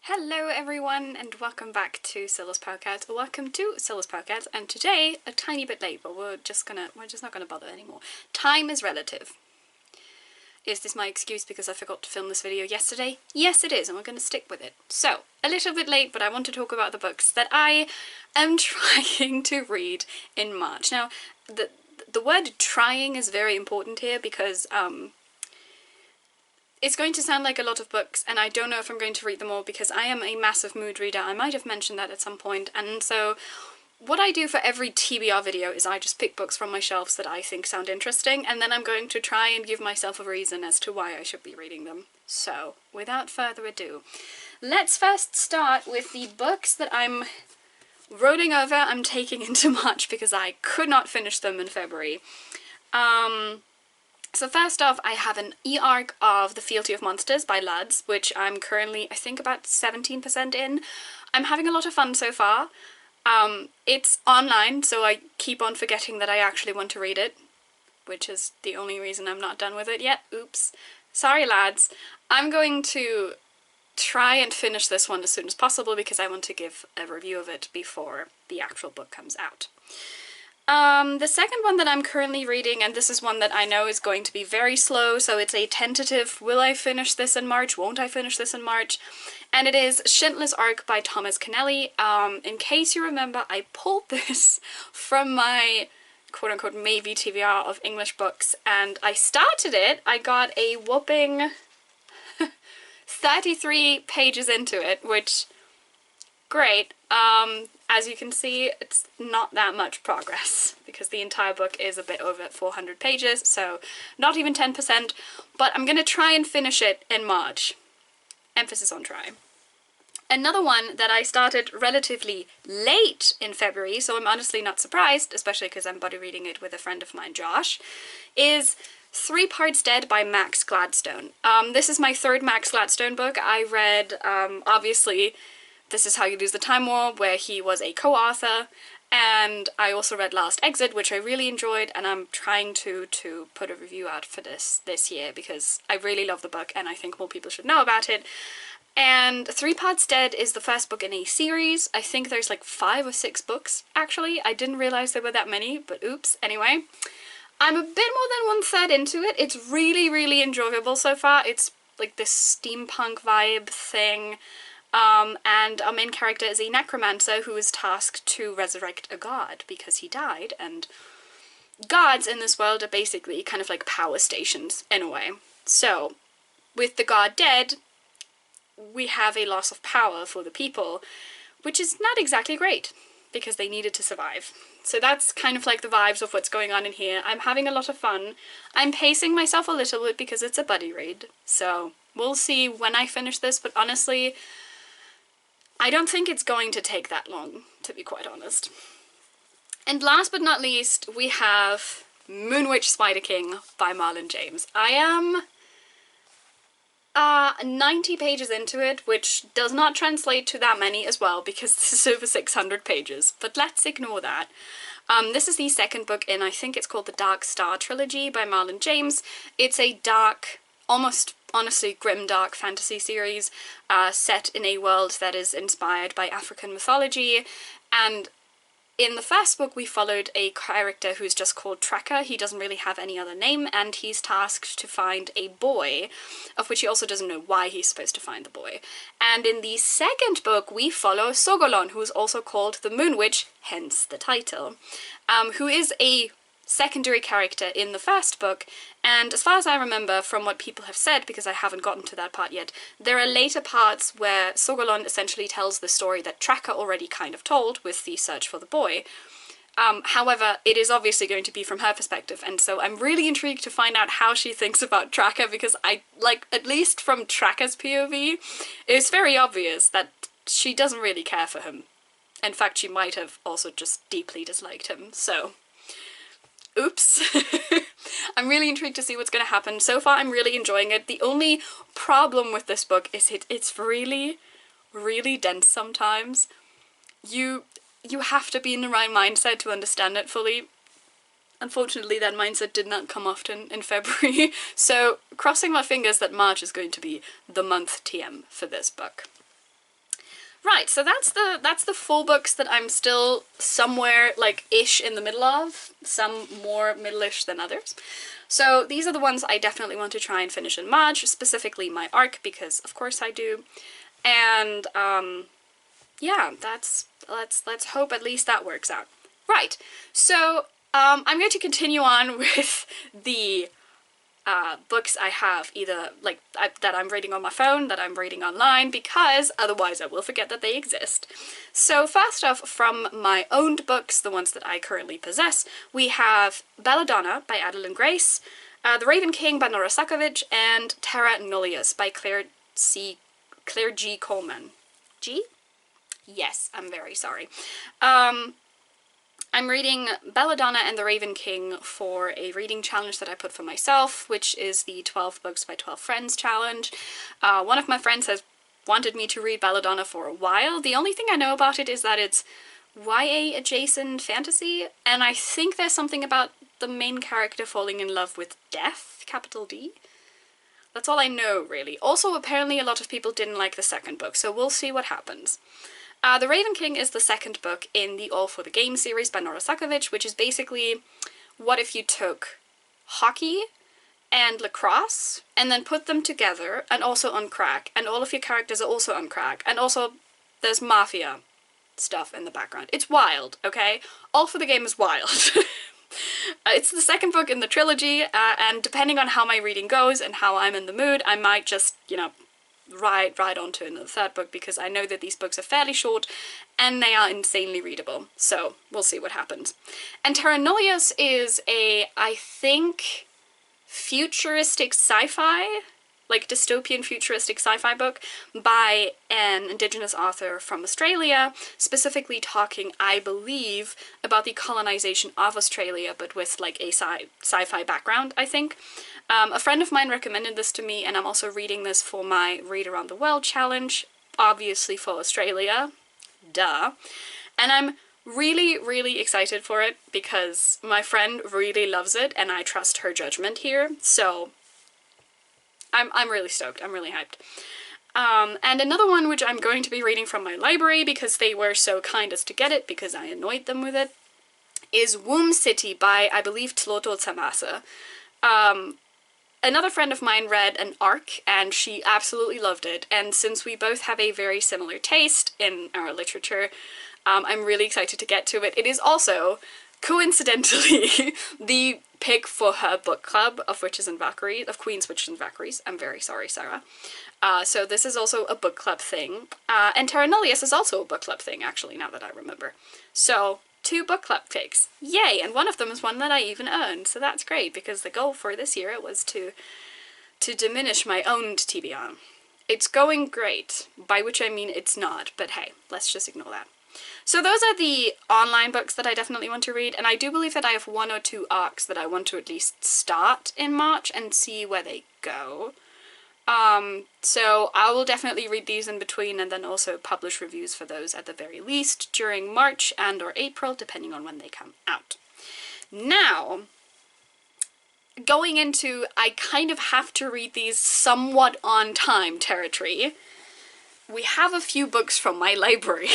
Hello everyone and welcome back to Silla's Podcast. Welcome to Silla's Podcast, and today, a tiny bit late, but we're just not gonna bother anymore. Time is relative. Is this my excuse because I forgot to film this video yesterday? Yes it is, and we're gonna stick with it. So, a little bit late, but I want to talk about the books that I am trying to read in March. Now, the word trying is very important here because, it's going to sound like a lot of books, and I don't know if I'm going to read them all because I am a massive mood reader. I might have mentioned that at some point, and so what I do for every TBR video is I just pick books from my shelves that I think sound interesting, and then I'm going to try and give myself a reason as to why I should be reading them. So, without further ado, let's first start with the books that I'm rolling over, I'm taking into March because I could not finish them in February. So first off, I have an e-arc of The Fealty of Monsters by Lads, which I'm currently, I think, about 17% in. I'm having a lot of fun so far. It's online, so I keep on forgetting that I actually want to read it, which is the only reason I'm not done with it yet. Oops. Sorry, lads. I'm going to try and finish this one as soon as possible because I want to give a review of it before the actual book comes out. The second one that I'm currently reading, and this is one that I know is going to be very slow, so it's a tentative, will I finish this in March, won't I finish this in March, and it is Schindler's Ark by Thomas Keneally. In case you remember, I pulled this from my quote-unquote maybe TBR of English books, and I started it. I got a whopping 33 pages into it, which, great. As you can see, it's not that much progress because the entire book is a bit over 400 pages, so not even 10%, but I'm gonna try and finish it in March. Emphasis on try. Another one that I started relatively late in February, so I'm honestly not surprised, especially because I'm buddy reading it with a friend of mine, Josh, is 3 Parts Dead by Max Gladstone. This is my third Max Gladstone book. I read, obviously, This Is How You Lose the Time War, where he was a co-author, and I also read Last Exit, which I really enjoyed, and I'm trying to put a review out for this year because I really love the book and I think more people should know about it. And 3 Parts Dead is the first book in a series. I think there's like 5 or 6 books, actually. I didn't realize there were that many, but oops. Anyway, I'm a bit more than 1/3 into it. It's really, really enjoyable so far. It's like this steampunk vibe thing. And our main character is a necromancer who is tasked to resurrect a god because he died, and gods in this world are basically kind of like power stations in a way. So, with the god dead, we have a loss of power for the people, which is not exactly great because they needed to survive. So that's kind of like the vibes of what's going on in here. I'm having a lot of fun. I'm pacing myself a little bit because it's a buddy read, so we'll see when I finish this, but honestly, I don't think it's going to take that long, to be quite honest. And last but not least, we have Moonwitch Spider King by Marlon James. I am 90 pages into it, which does not translate to that many as well, because this is over 600 pages, but let's ignore that. This is the second book in, I think it's called the Dark Star Trilogy by Marlon James. It's a dark, almost honestly grimdark fantasy series set in a world that is inspired by African mythology, and in the first book we followed a character who's just called Tracker. He doesn't really have any other name, and he's tasked to find a boy, of which he also doesn't know why he's supposed to find the boy. And in the second book we follow Sogolon, who is also called the Moon Witch, hence the title, who is a secondary character in the first book, and as far as I remember from what people have said, because I haven't gotten to that part yet, there are later parts where Sogolon essentially tells the story that Tracker already kind of told with the search for the boy. However, it is obviously going to be from her perspective, and so I'm really intrigued to find out how she thinks about Tracker, because at least from Tracker's POV, it's very obvious that she doesn't really care for him. In fact, she might have also just deeply disliked him, so oops. I'm really intrigued to see what's going to happen. So far I'm really enjoying it. The only problem with this book is it's really, really dense sometimes. You have to be in the right mindset to understand it fully. Unfortunately, that mindset did not come often in February, so crossing my fingers that March is going to be the month TM for this book. Right, so that's the 4 books that I'm still somewhere, like, ish in the middle of. Some more middle-ish than others. So these are the ones I definitely want to try and finish in March, specifically my arc, because of course I do. And, yeah, let's hope at least that works out. Right, so, I'm going to continue on with the books I have either, like, that I'm reading on my phone, that I'm reading online, because otherwise I will forget that they exist. So first off, from my owned books, the ones that I currently possess, we have Belladonna by Adeline Grace, The Raven King by Nora Sakavic, and Terra Nullius by Claire G. Coleman. G? Yes, I'm very sorry. I'm reading Belladonna and the Raven King for a reading challenge that I put for myself, which is the 12 Books by 12 Friends challenge. One of my friends has wanted me to read Belladonna for a while. The only thing I know about it is that it's YA adjacent fantasy, and I think there's something about the main character falling in love with death, capital D. That's all I know, really. Also, apparently a lot of people didn't like the second book, so we'll see what happens. The Raven King is the second book in the All for the Game series by Nora Sakavic, which is basically what if you took hockey and lacrosse and then put them together and also on crack, and all of your characters are also on crack, and also there's mafia stuff in the background. It's wild, okay? All for the Game is wild. It's the second book in the trilogy, and depending on how my reading goes and how I'm in the mood, I might just, you know, ride on to another third book, because I know that these books are fairly short and they are insanely readable, so we'll see what happens. And Terra Nullius is a, I think, futuristic sci-fi, like dystopian futuristic sci-fi book by an Indigenous author from Australia, specifically talking, I believe, about the colonization of Australia, but with like a sci-fi background, I think. A friend of mine recommended this to me, and I'm also reading this for my Read Around the World challenge, obviously for Australia, duh. And I'm really, really excited for it, because my friend really loves it, and I trust her judgment here, so I'm really stoked. I'm really hyped. And another one which I'm going to be reading from my library, because they were so kind as to get it, because I annoyed them with it, is Womb City by, I believe, Tloto Tsamasa. Another friend of mine read an arc, and she absolutely loved it, and since we both have a very similar taste in our literature, I'm really excited to get to it. It is also, coincidentally, the pick for her book club of Witches and Valkyries, of Queens, Witches and Valkyries. I'm very sorry, Sarah. So this is also a book club thing, and Terra Nullius is also a book club thing, actually, now that I remember. So, 2 book club picks. Yay! And one of them is one that I even earned, so that's great, because the goal for this year was to diminish my owned TBR. It's going great, by which I mean it's not, but hey, let's just ignore that. So those are the online books that I definitely want to read, and I do believe that I have 1 or 2 arcs that I want to at least start in March and see where they go. So I will definitely read these in between, and then also publish reviews for those at the very least during March and or April, depending on when they come out. Now, going into I kind of have to read these somewhat on time territory, we have a few books from my library.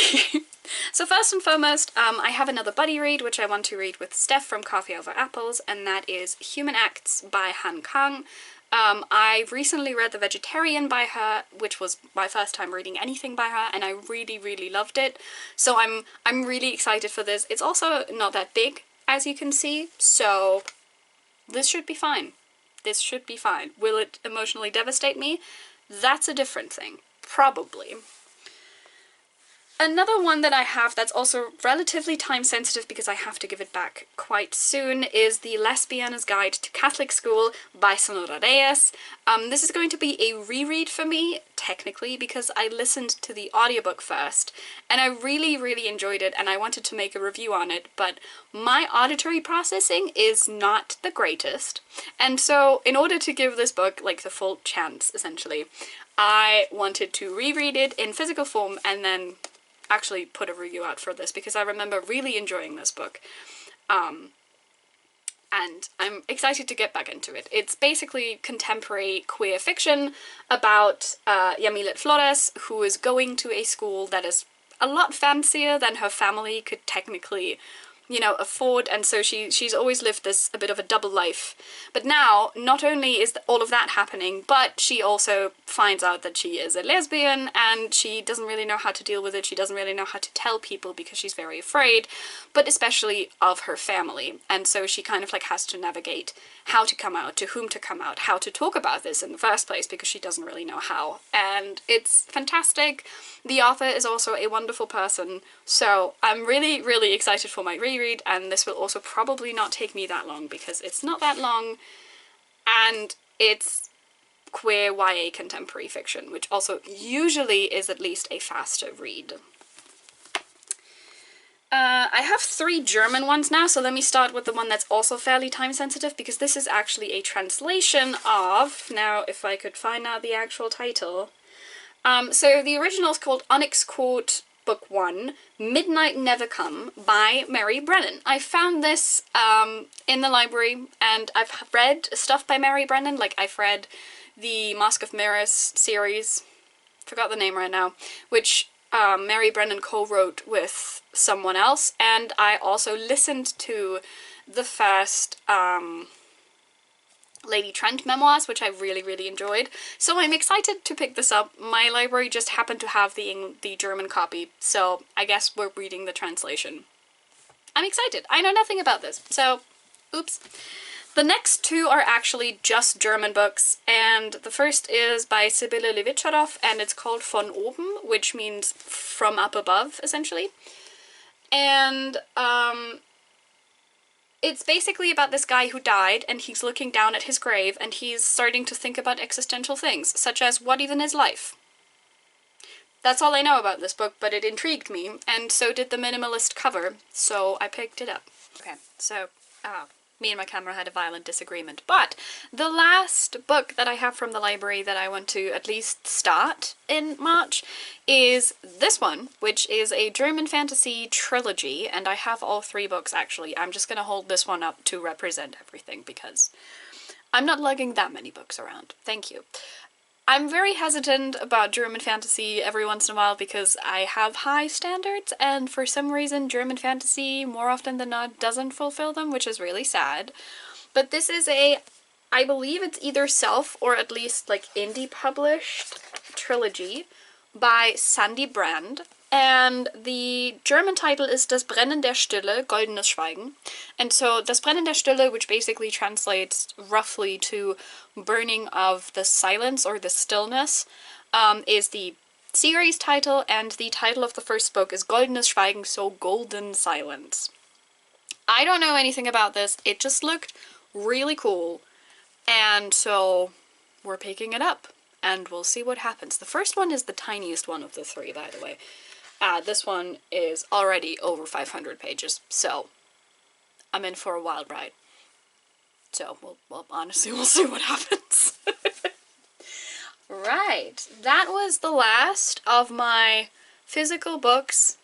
So first and foremost, I have another buddy read, which I want to read with Steph from Coffee Over Apples, and that is Human Acts by Han Kang. I recently read The Vegetarian by her, which was my first time reading anything by her, and I really, really loved it. So I'm really excited for this. It's also not that big, as you can see, so this should be fine. This should be fine. Will it emotionally devastate me? That's a different thing. Probably. Another one that I have that's also relatively time sensitive because I have to give it back quite soon is The Lesbiana's Guide to Catholic School by Sonora Reyes. This is going to be a reread for me, technically, because I listened to the audiobook first, and I really, really enjoyed it, and I wanted to make a review on it, but my auditory processing is not the greatest, and so in order to give this book, like, the full chance, essentially, I wanted to reread it in physical form and then actually put a review out for this, because I remember really enjoying this book. and I'm excited to get back into it. It's basically contemporary queer fiction about Yamilet Flores, who is going to a school that is a lot fancier than her family could technically, you know, afford, and so she's always lived this a bit of a double life. But now, not only is all of that happening, but she also finds out that she is a lesbian, and she doesn't really know how to deal with it. She doesn't really know how to tell people because she's very afraid, but especially of her family. And so she kind of like has to navigate how to come out, to whom to come out, how to talk about this in the first place, because she doesn't really know how. And it's fantastic. The author is also a wonderful person, so I'm really, really excited for my reread, and this will also probably not take me that long because it's not that long, and it's queer YA contemporary fiction, which also usually is at least a faster read. I have 3 German ones now, so let me start with the one that's also fairly time sensitive, because this is actually a translation of, now if I could find out the actual title. So the original is called Onyx Court Book 1, Midnight Never Come by Mary Brennan. I found this in the library, and I've read stuff by Mary Brennan, like I've read the Mask of Mirrors series, forgot the name right now, which Mary Brennan co-wrote with someone else, and I also listened to the first Lady Trent memoirs, which I really, really enjoyed. So I'm excited to pick this up. My library just happened to have the German copy, so I guess we're reading the translation. I'm excited. I know nothing about this, so oops. The next 2 are actually just German books, and the first is by Sibylle Levitscharow, and it's called Von oben, which means from up above, essentially. And it's basically about this guy who died, and he's looking down at his grave, and he's starting to think about existential things, such as what even is life? That's all I know about this book, but it intrigued me, and so did the minimalist cover, so I picked it up. Okay, so, me and my camera had a violent disagreement, but the last book that I have from the library that I want to at least start in March is this one, which is a German fantasy trilogy, and I have all 3 books actually. I'm just gonna hold this one up to represent everything because I'm not lugging that many books around. Thank you. I'm very hesitant about German fantasy every once in a while because I have high standards, and for some reason German fantasy, more often than not, doesn't fulfill them, which is really sad. But this is I believe it's either self or at least like indie published trilogy by Sandy Brand, and the German title is Das Brennen der Stille, Goldenes Schweigen. And so Das Brennen der Stille, which basically translates roughly to burning of the silence or the stillness, is the series title, and the title of the first book is Goldenes Schweigen, so Golden Silence. I don't know anything about this, it just looked really cool, and so we're picking it up, and we'll see what happens. The first one is the tiniest one of the 3, by the way. This one is already over 500 pages, so I'm in for a wild ride. So, well, honestly, we'll see what happens. Right, that was the last of my physical books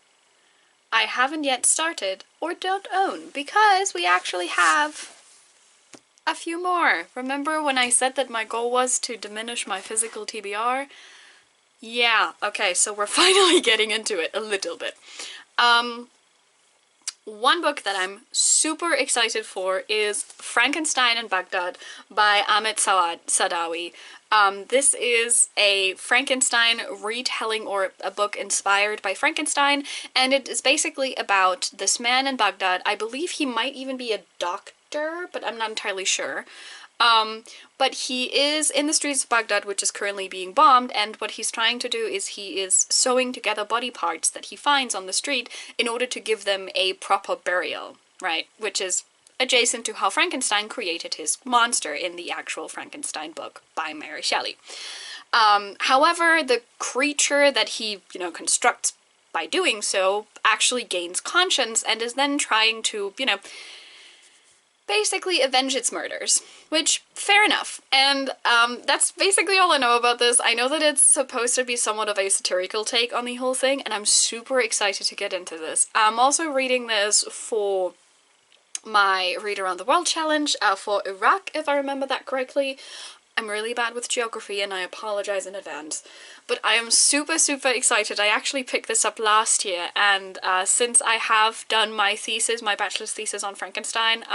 I haven't yet started or don't own, because we actually have a few more. Remember when I said that my goal was to diminish my physical TBR? Yeah, okay, so we're finally getting into it a little bit. One book that I'm super excited for is Frankenstein in Baghdad by Amit Sadawi. This is a Frankenstein retelling, or a book inspired by Frankenstein, and it is basically about this man in Baghdad. I believe he might even be a doctor, but I'm not entirely sure. But he is in the streets of Baghdad, which is currently being bombed, and what he's trying to do is he is sewing together body parts that he finds on the street in order to give them a proper burial, right? Which is adjacent to how Frankenstein created his monster in the actual Frankenstein book by Mary Shelley. However, the creature that he, constructs by doing so actually gains conscience and is then trying to, basically avenge its murders, which, fair enough. And that's basically all I know about this. I know that it's supposed to be somewhat of a satirical take on the whole thing, and I'm super excited to get into this. I'm also reading this for my Read Around the World challenge for Iraq, if I remember that correctly. I'm really bad with geography and I apologize in advance, but I am super excited. I actually picked this up last year, and since I have done my thesis, my bachelor's thesis on Frankenstein,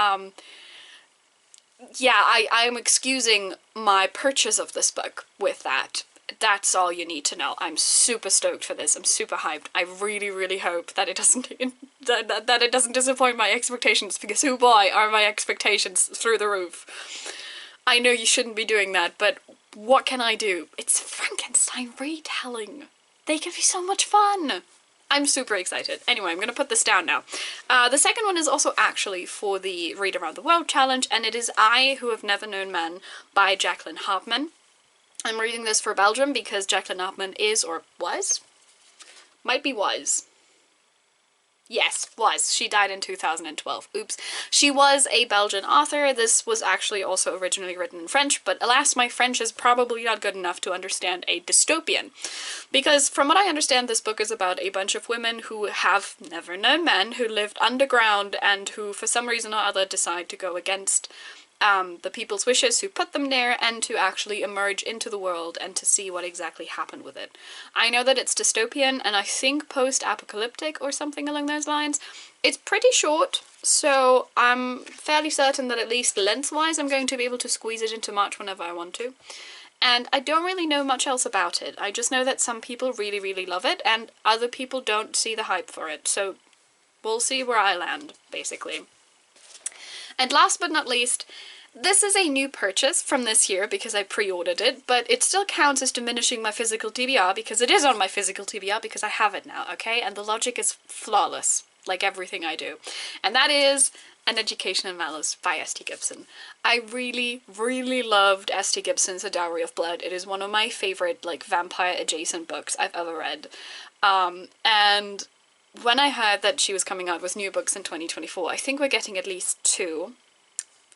yeah, I am excusing my purchase of this book with that. That's all you need to know. I'm super stoked for this. I'm super hyped. I really hope that it doesn't that it doesn't disappoint my expectations, because oh boy, are my expectations through the roof. I know you shouldn't be doing that, but what can I do? It's Frankenstein retelling. They can be so much fun. I'm super excited. Anyway, I'm gonna put this down now. The second one is also actually for the Read Around the World challenge, and it is I Who Have Never Known Men by Jacqueline Hartman. I'm reading this for Belgium because Jacqueline Hartman is, or was? Might be was. Yes, was. She died in 2012. Oops. She was a Belgian author. This was actually also originally written in French, but alas, my French is probably not good enough to understand a dystopian. Because from what I understand, this book is about a bunch of women who have never known men, who lived underground, and who for some reason or other decide to go against the people's wishes who put them there, and to actually emerge into the world and to see what exactly happened with it. I know that it's dystopian and I think post-apocalyptic or something along those lines. It's pretty short, so I'm fairly certain that at least lengthwise I'm going to be able to squeeze it into March whenever I want to. And I don't really know much else about it. I just know that some people really love it and other people don't see the hype for it, so we'll see where I land, basically. And last but not least, this is a new purchase from this year because I pre-ordered it, but it still counts as diminishing my physical TBR because it is on my physical TBR because I have it now, okay? And the logic is flawless, like everything I do. And that is An Education in Malice by S.T. Gibson. I really loved S.T. Gibson's A Dowry of Blood. It is one of my favorite, like, vampire-adjacent books I've ever read. And when I heard that she was coming out with new books in 2024, I think we're getting at least 2,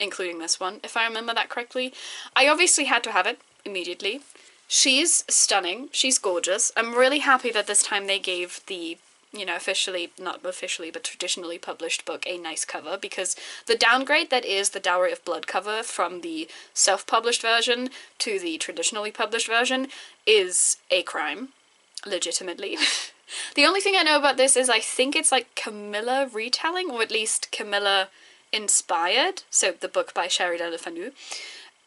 including this one, if I remember that correctly. I obviously had to have it immediately. She's stunning. She's gorgeous. I'm really happy that this time they gave the, you know, officially, not officially, but traditionally published book a nice cover, because the downgrade that is the Dowry of Blood cover from the self-published version to the traditionally published version is a crime, legitimately. The only thing I know about this is I think it's like Camilla retelling, or at least Camilla inspired, so the book by Sheridan Le Fanu.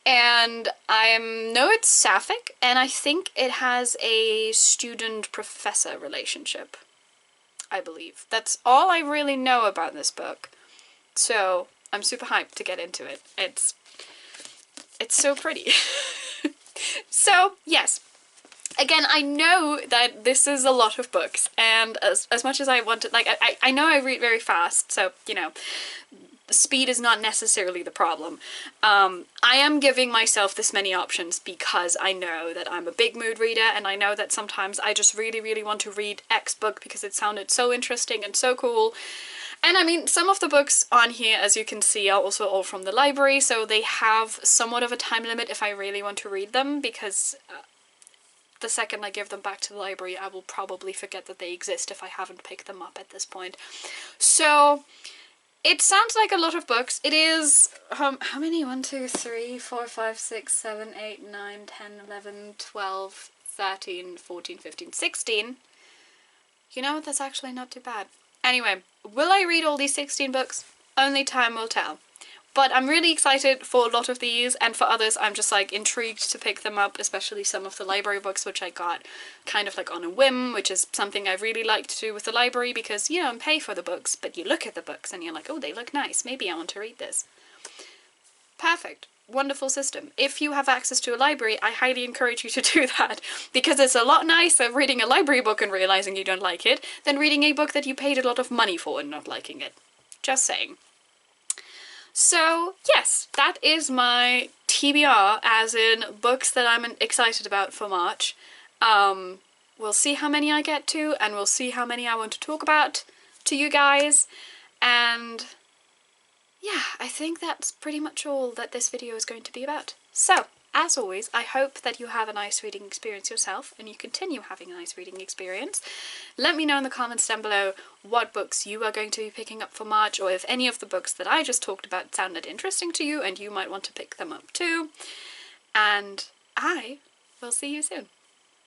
And I know it's sapphic, and I think it has a student-professor relationship, I believe. That's all I really know about this book. So I'm super hyped to get into it. It's so pretty. So, yes. Again, I know that this is a lot of books, and as much as I want to, like, I know I read very fast, so, you know, speed is not necessarily the problem. I am giving myself this many options because I know that I'm a big mood reader, and I know that sometimes I just really want to read X book because it sounded so interesting and so cool. And I mean, some of the books on here, as you can see, are also all from the library, so they have somewhat of a time limit if I really want to read them, because the second I give them back to the library, I will probably forget that they exist if I haven't picked them up at this point. So, it sounds like a lot of books. It is, how many? 1, 2, 3, 4, 5, 6, 7, 8, 9, 10, 11, 12, 13, 14, 15, 16. You know, that's actually not too bad. Anyway, will I read all these 16 books? Only time will tell. But I'm really excited for a lot of these, and for others I'm just like intrigued to pick them up, especially some of the library books which I got kind of like on a whim, which is something I really like to do with the library because you don't pay for the books, but you look at the books and you're like, oh, they look nice, maybe I want to read this. Perfect. Wonderful system. If you have access to a library, I highly encourage you to do that, because it's a lot nicer reading a library book and realizing you don't like it than reading a book that you paid a lot of money for and not liking it. Just saying. So, yes, that is my TBR, as in books that I'm excited about for March. We'll see how many I get to, and we'll see how many I want to talk about to you guys, and yeah, I think that's pretty much all that this video is going to be about. So, as always, I hope that you have a nice reading experience yourself and you continue having a nice reading experience. Let me know in the comments down below what books you are going to be picking up for March, or if any of the books that I just talked about sounded interesting to you and you might want to pick them up too. And I will see you soon.